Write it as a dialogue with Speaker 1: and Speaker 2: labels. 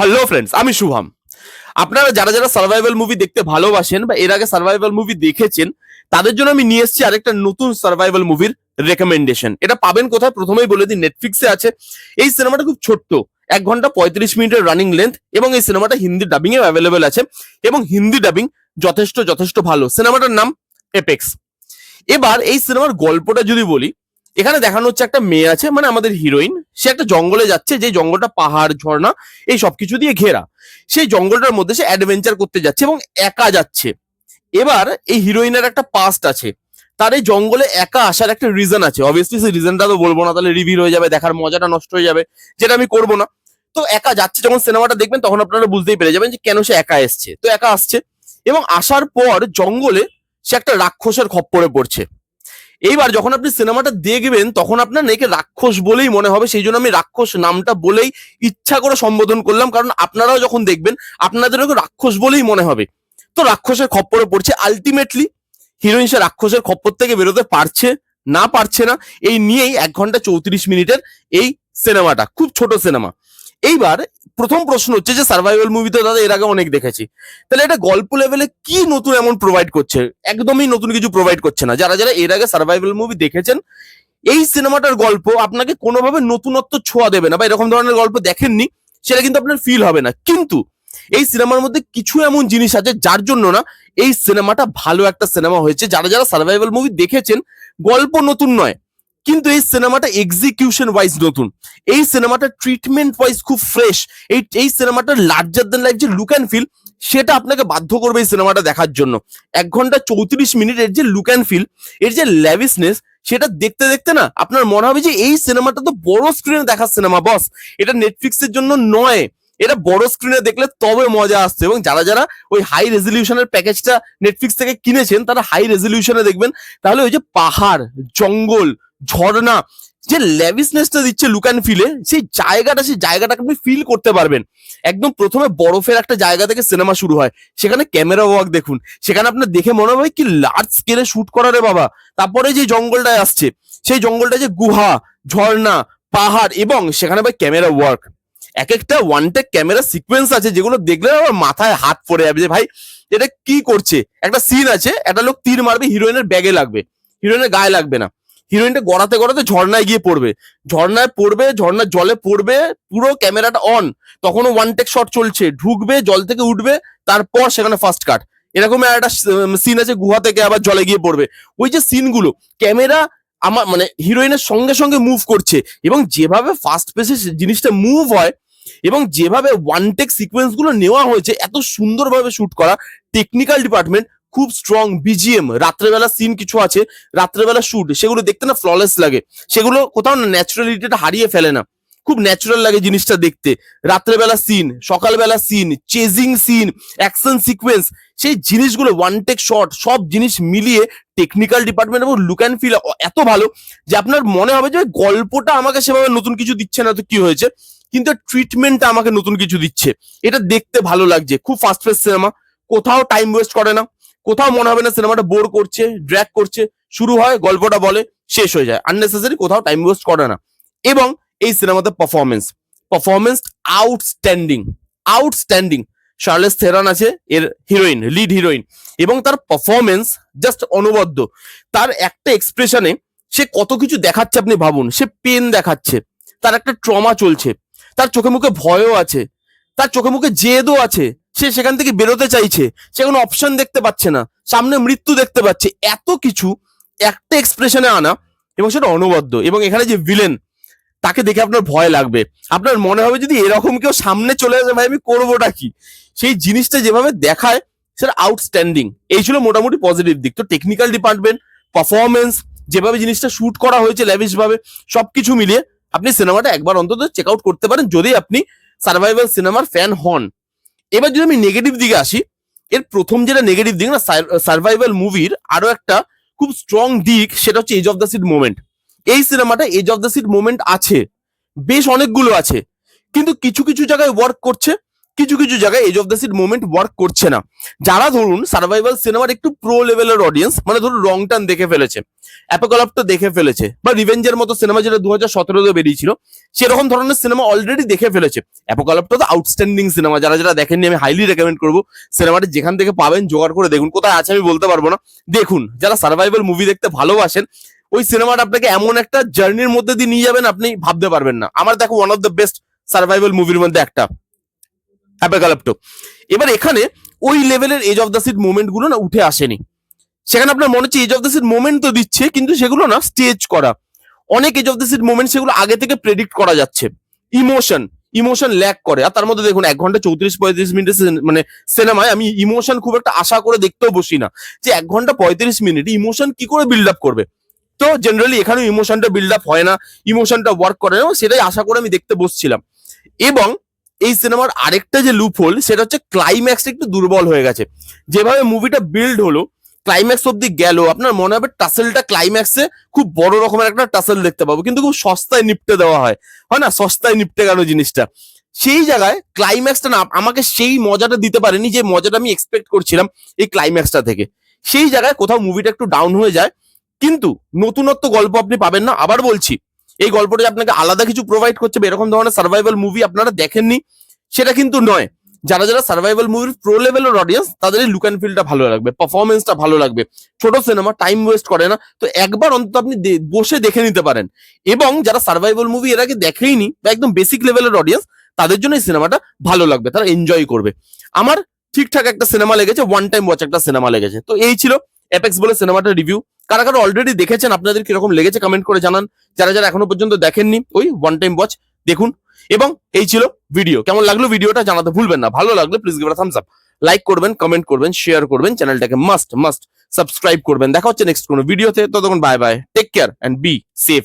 Speaker 1: Hello friends, আমি শুভম। আপনারা যারা যারা সার্ভাইভাল মুভি দেখতে ভালোবাসেন বা এর আগে সার্ভাইভাল মুভি দেখেছেন, তাদের জন্য আমি নিয়ে এসেছি আরেকটা নতুন সার্ভাইভাল মুভির রেকমেন্ডেশন। এটা পাবেন কোথায় প্রথমেই বলে দিই, নেটফ্লিক্সে আছে। এই সিনেমাটা খুব ছোট্ট, 1 ঘন্টা 35 মিনিটের রানিং লেন্থ, এবং এই সিনেমাটা হিন্দি ডাবিং এ অ্যাভেলেবেল আছে, এবং হিন্দি ডাবিং যথেষ্ট যথেষ্ট ভালো। সিনেমাটার নাম এপেক্স। এবার এই সিনেমার গল্পটা যদি বলি, এখানে দেখানো হচ্ছে একটা মেয়ে আছে, মানে আমাদের হিরোইন। সে একটা জঙ্গলে যাচ্ছে, যে জঙ্গলটা পাহাড় ঝর্ণা এই সবকিছু দিয়ে ঘেরা। সেই জঙ্গলটার মধ্যে সে অ্যাডভেঞ্চার করতে যাচ্ছে এবং একা যাচ্ছে। এবার এই হিরোইনের একটা পাস্ট আছে, তার এই জঙ্গলে একা আসার একটা রিজন আছে। অবভিয়াসলি সেই রিজনটা তো বলবো না, তাহলে রিভিল হয়ে যাবে, দেখার মজাটা নষ্ট হয়ে যাবে, যেটা আমি করবো না। তো একা যাচ্ছে, যখন সিনেমাটা দেখবেন তখন আপনারা বুঝতেই পেরে যাবেন যে কেন সে একা এসছে। তো একা আসছে এবং আসার পর জঙ্গলে সে একটা রাক্ষসের খপ্পরে পড়ছে। এইবার যখন আপনি সিনেমাটা দেখবেন তখন আপনার নাকি রাক্ষস বলেই মনে হবে, সেই জন্য আমি রাক্ষস নামটা বলেই ইচ্ছা করে সম্বোধন করলাম, কারণ আপনারাও যখন দেখবেন আপনাদেরও রাক্ষস বলেই মনে হবে। তো রাক্ষসের খপ্পরে পড়ছে। আলটিমেটলি হিরোইন সে রাক্ষসের খপ্পর থেকে বেরোতে পারছে না পারছে না, এই নিয়েই 1 ঘন্টা 34 মিনিটের এই সিনেমাটা। খুব ছোট সিনেমা। এইবার প্রথম প্রশ্ন হচ্ছে যে সার্ভাইভাল মুভি তো দাদা এর আগে অনেক দেখেছি, তাহলে এটা গল্প লেভেলে কি নতুন এমন প্রোভাইড করছে? একদমই নতুন কিছু প্রোভাইড করছে না। যারা যারা এর আগে সার্ভাইভাল মুভি দেখেছেন, এই সিনেমাটার গল্প আপনাকে কোনোভাবে নতুনত্ব ছোঁয়া দেবে না, বা এরকম ধরনের গল্প দেখেননি সেটা কিন্তু আপনার ফিল হবে না। কিন্তু এই সিনেমার মধ্যে কিছু এমন জিনিস আছে যার জন্য না এই সিনেমাটা ভালো একটা সিনেমা হয়েছে। যারা যারা সার্ভাইভাল মুভি দেখেছেন, গল্প নতুন নয়, কিন্তু এই সিনেমাটা এক্সিকিউশন ওয়াইজ নতুন। এই সিনেমাটা ট্রিটমেন্ট ওয়াইজ খুব ফ্রেশ। এই সিনেমাটার লার্জার দেন লাইফ যে লুক অ্যান্ড ফিল, সেটা আপনাকে বাধ্য করবে এই সিনেমাটা দেখার জন্য। 1 ঘন্টা 34 মিনিট এর যে লুক অ্যান্ড ফিল, এর যে ল্যাভিসনেস, সেটা দেখতে দেখতে না আপনার মনে হবে যে এই সিনেমাটা তো বড় স্ক্রিনে দেখার সিনেমা বস, এটা নেটফ্লিক্সের জন্য নয়, এটা বড় স্ক্রিনে দেখলে তবে মজা আসছে। এবং যারা যারা ওই হাই রেজলিউশনের প্যাকেজটা নেটফ্লিক্স থেকে কিনেছেন, তারা হাই রেজলিউশনে দেখবেন। তাহলে ওই যে পাহাড়, জঙ্গল, ঝর্ণা, যে ল্যাভিসনেসটা দিচ্ছে লুক অ্যান্ড ফিলে, সেই জায়গাটাকে আপনি ফিল করতে পারবেন। একদম প্রথমে বরফের একটা জায়গা থেকে সিনেমা শুরু হয়, সেখানে ক্যামেরা ওয়ার্ক দেখুন, সেখানে আপনার দেখে মনে হবে কি লার্জ স্কেলে শুট করা রে বাবা। তারপরে যে জঙ্গলটায় আসছে, সেই জঙ্গলটা যে গুহা, ঝর্ণা, পাহাড়, এবং সেখানে ভাই ক্যামেরা ওয়ার্ক, এক একটা ওয়ান টেক ক্যামেরা সিকোয়েন্স আছে যেগুলো দেখলে আমার মাথায় হাত পড়ে যাবে যে ভাই এটা কি করছে। একটা সিন আছে, একটা লোক তীর মারবে, হিরোইনের ব্যাগে লাগবে, হিরোইনের গায়ে লাগবে না, হিরোইনটা গড়াতে গড়াতে ঝর্ণায় গিয়ে পড়বে, ঝর্ণায় পড়বে, ঝর্ণার জলে পড়বে, পুরো ক্যামেরাটা অন, তখনও ওয়ান টেক শট চলছে, ঢুকবে, জল থেকে উঠবে, তারপর সেখানে ফার্স্ট কাট। এরকম একটা সিন আছে, গুহা থেকে আবার জলে গিয়ে পড়বে। ওই যে সিনগুলো, ক্যামেরা আমার মানে হিরোইনের সঙ্গে সঙ্গে মুভ করছে, এবং যেভাবে ফাস্ট পেসে জিনিসটা মুভ হয়, এবং যেভাবে ওয়ান টেক সিকোয়েন্স গুলো নেওয়া হয়েছে, এত সুন্দরভাবে শুট করা, টেকনিক্যাল ডিপার্টমেন্ট খুব স্ট্রং, বিজিএম, রাত্রেবেলা সিন কিছু আছে, রাত্রেবেলা শুট, সেগুলো দেখতে না ফ্ললেস লাগে, সেগুলো কোথাও না ন্যাচারালিটিটা হারিয়ে ফেলে না, খুব ন্যাচারাল লাগে জিনিসটা দেখতে। রাত্রেবেলা সিন, সকালবেলা scene, chasing scene, action sequence, সেই জিনিসগুলো ওয়ান টেক শট, সব জিনিস মিলিয়ে টেকনিক্যাল ডিপার্টমেন্ট এবং লুক অ্যান্ড ফিল এত ভালো যে আপনার মনে হবে যে গল্পটা আমাকে সেভাবে নতুন কিছু দিচ্ছে না তো কি হয়েছে, কিন্তু ট্রিটমেন্টটা আমাকে নতুন কিছু দিচ্ছে। এটা দেখতে ভালো লাগছে, খুব ফাস্ট পেস সিনেমা, কোথাও টাইম ওয়েস্ট করে না, কোথাও মনে হবে না সিনেমাটা বোর করছে, ড্র্যাগ করছে। শুরু হয়, গল্পটা বলে, শেষ হয়ে যায়, আননেসেসারি কোথাও টাইম ওয়েস্ট করে না। এবং এই সিনেমাতে পারফরমেন্স আউটস্ট্যান্ডিং, আউটস্ট্যান্ডিং। শার্লেস থেরান আছে এর হিরোইন, লিড হিরোইন, এবং তার পারফরমেন্স জাস্ট অনবদ্য। তার একটা এক্সপ্রেশনে সে কত কিছু দেখাচ্ছে আপনি ভাবুন। সে পেন দেখাচ্ছে, তার একটা ট্রমা চলছে, তার চোখে মুখে ভয়ও আছে, তার চোখে মুখে জেদও আছে, সে সেখান থেকে বেরোতে চাইছে, সে কোনো অপশন দেখতে পাচ্ছে না, সামনে মৃত্যু দেখতে পাচ্ছে, এত কিছু একটা এক্সপ্রেশনে আনা, এবং সেটা অনবদ্য। এবং এখানে যে ভিলেন, তাকে দেখে আপনার ভয় লাগবে, আপনার মনে হবে যদি এরকম কেউ সামনে চলে আসে ভাই আমি করবোটা কি। সেই জিনিসটা যেভাবে দেখায় সেটা আউটস্ট্যান্ডিং। এই ছিল মোটামুটি পজিটিভ দিক। তো টেকনিক্যাল ডিপার্টমেন্ট, পারফরমেন্স, যেভাবে জিনিসটা শুট করা হয়েছে ল্যাভিশ ভাবে, সবকিছু মিলিয়ে আপনি সিনেমাটা একবার অন্তত চেক আউট করতে পারেন যদি আপনি সার্ভাইভাল সিনেমার ফ্যান হন। এবার যদি আমি নেগেটিভ দিকে আসি, এর প্রথম যেটা নেগেটিভ দিক না সার্ভাইভাল মুভির, আরো একটা খুব স্ট্রং দিক, সেটা হচ্ছে edge of the seat moment. এই সিনেমাটা edge of the seat moment আছে, বেশ অনেকগুলো আছে, কিন্তু কিছু কিছু জায়গায় ওয়ার্ক করছে, কিছু কিছু জায়গায় edge of the seat moment work করছে না। যারা ধরুন সার্ভাইভাল সিনেমার একটু প্রো লেভেলের অডিয়েন্স, মানে ধরুন রং টার্ন দেখে ফেলেছে, অ্যাপোকালিপ্টো দেখে ফেলেছে, বা রিভেঞ্জের মতো সিনেমা যেটা 2017-তে বেরিয়েছিল সেরকম ধরনের সিনেমা অলরেডি দেখে ফেলেছে। অ্যাপোকালিপ্টো তো আউটস্ট্যান্ডিং সিনেমা, যারা যারা দেখেননি আমি হাইলি রেকমেন্ড করবো সিনেমাটি যেখান থেকে পাবেন জোগাড় করে দেখুন, কোথায় আছে আমি বলতে পারবো না, দেখুন। যারা সার্ভাইভাল মুভি দেখতে ভালোবাসেন ওই সিনেমাটা আপনাকে এমন একটা জার্নির মধ্যে দিয়ে নিয়ে যাবেন আপনি ভাবতে পারবেন না। আমার দেখো one of the best survival মুভির মধ্যে একটা অ্যাপোকালিপ্টো। এবার এখানে ওই লেভেলের edge of the seat moment গুলো না উঠে আসেনি। সেখানে আপনার মনে হচ্ছে edge of the seat moment তো দিচ্ছে, কিন্তু সেগুলো না স্টেজ করা। অনেক edge of the seat moment সেগুলো আগে থেকে প্রেডিক্ট করা যাচ্ছে। ইমোশন ল্যাক করে। আর তার মধ্যে দেখুন 1 ঘন্টা 34-35 মিনিটের মানে সিনেমায় আমি ইমোশন খুব একটা আশা করে দেখতেও বসি না, যে 1 ঘন্টা 35 মিনিট ইমোশন কি করে বিল্ড আপ করবে। তো জেনারেলি এখানে ইমোশনটা বিল্ড আপ হয় না, ইমোশনটা ওয়ার্ক করে না, সেটাই আশা করে আমি দেখতে বসছিলাম। এবং এই সিনেমার আরেকটা যে লুপ হোল সেটা হচ্ছে ক্লাইম্যাক্সটা একটু দুর্বল হয়ে গেছে। যেভাবে মুভিটা বিল্ড হলো ক্লাইম্যাক্স অব্দি গেল, আপনার মনে হবে টাসেলটা ক্লাইম্যাক্সে খুব বড় রকমের একটা টাসেল দেখতে পাবো, কিন্তু খুব সস্তায় নিপটে দেওয়া হয় না, সস্তায় নিপটে গেল জিনিসটা। সেই জায়গায় ক্লাইম্যাক্সটা না আমাকে সেই মজাটা দিতে পারেনি যে মজাটা আমি এক্সপেক্ট করছিলাম এই ক্লাইম্যাক্সটা থেকে। সেই জায়গায় কোথাও মুভিটা একটু ডাউন হয়ে যায়, কিন্তু নতুনত্ব গল্প আপনি পাবেন না। আবার বলছি, এই গল্পটা যে আপনাকে আলাদা কিছু প্রোভাইড করছে এরকম ধরনের সার্ভাইভাল মুভি আপনারা দেখেননি সেটা কিন্তু নয়। যারা যারা সার্ভাইভাল মুভির প্রো লেভেলের অডিয়েন্স তাদের এই লুক অ্যান্ড ফিলটা ভালো লাগবে, পারফরমেন্সটা ভালো লাগবে। ছোট সিনেমা, টাইম ওয়েস্ট করে না, তো একবার অন্তত আপনি বসে দেখে নিতে পারেন। এবং যারা সার্ভাইভাল মুভি এর আগে দেখেইনি বা একদম বেসিক লেভেলের অডিয়েন্স, তাদের জন্য এই সিনেমাটা ভালো লাগবে, তারা এনজয় করবে। আমার ঠিকঠাক একটা সিনেমা লেগেছে, ওয়ান টাইম ওয়াচ একটা সিনেমা লেগেছে। তো এই ছিল অ্যাপেক্স বলে সিনেমাটার রিভিউ। কারা কারা অলরেডি দেখেছেন আপনাদের কিরকম লেগেছে কমেন্ট করে জানান। যারা যারা এখনো পর্যন্ত দেখেননি ওই ওয়ান টাইম ওয়াচ দেখুন। এবং এই ছিল ভিডিও, কেমন লাগলো ভিডিওটা জানাতে ভুলবেন না। ভালো লাগলে please give a Thums up, like করবেন, কমেন্ট করবেন, শেয়ার করবেন, চ্যানেলটাকে মাস্ট সাবস্ক্রাইব করবেন। দেখা হচ্ছে নেক্সট কোনো ভিডিওতে, ততক্ষণ bye bye, take care and be safe.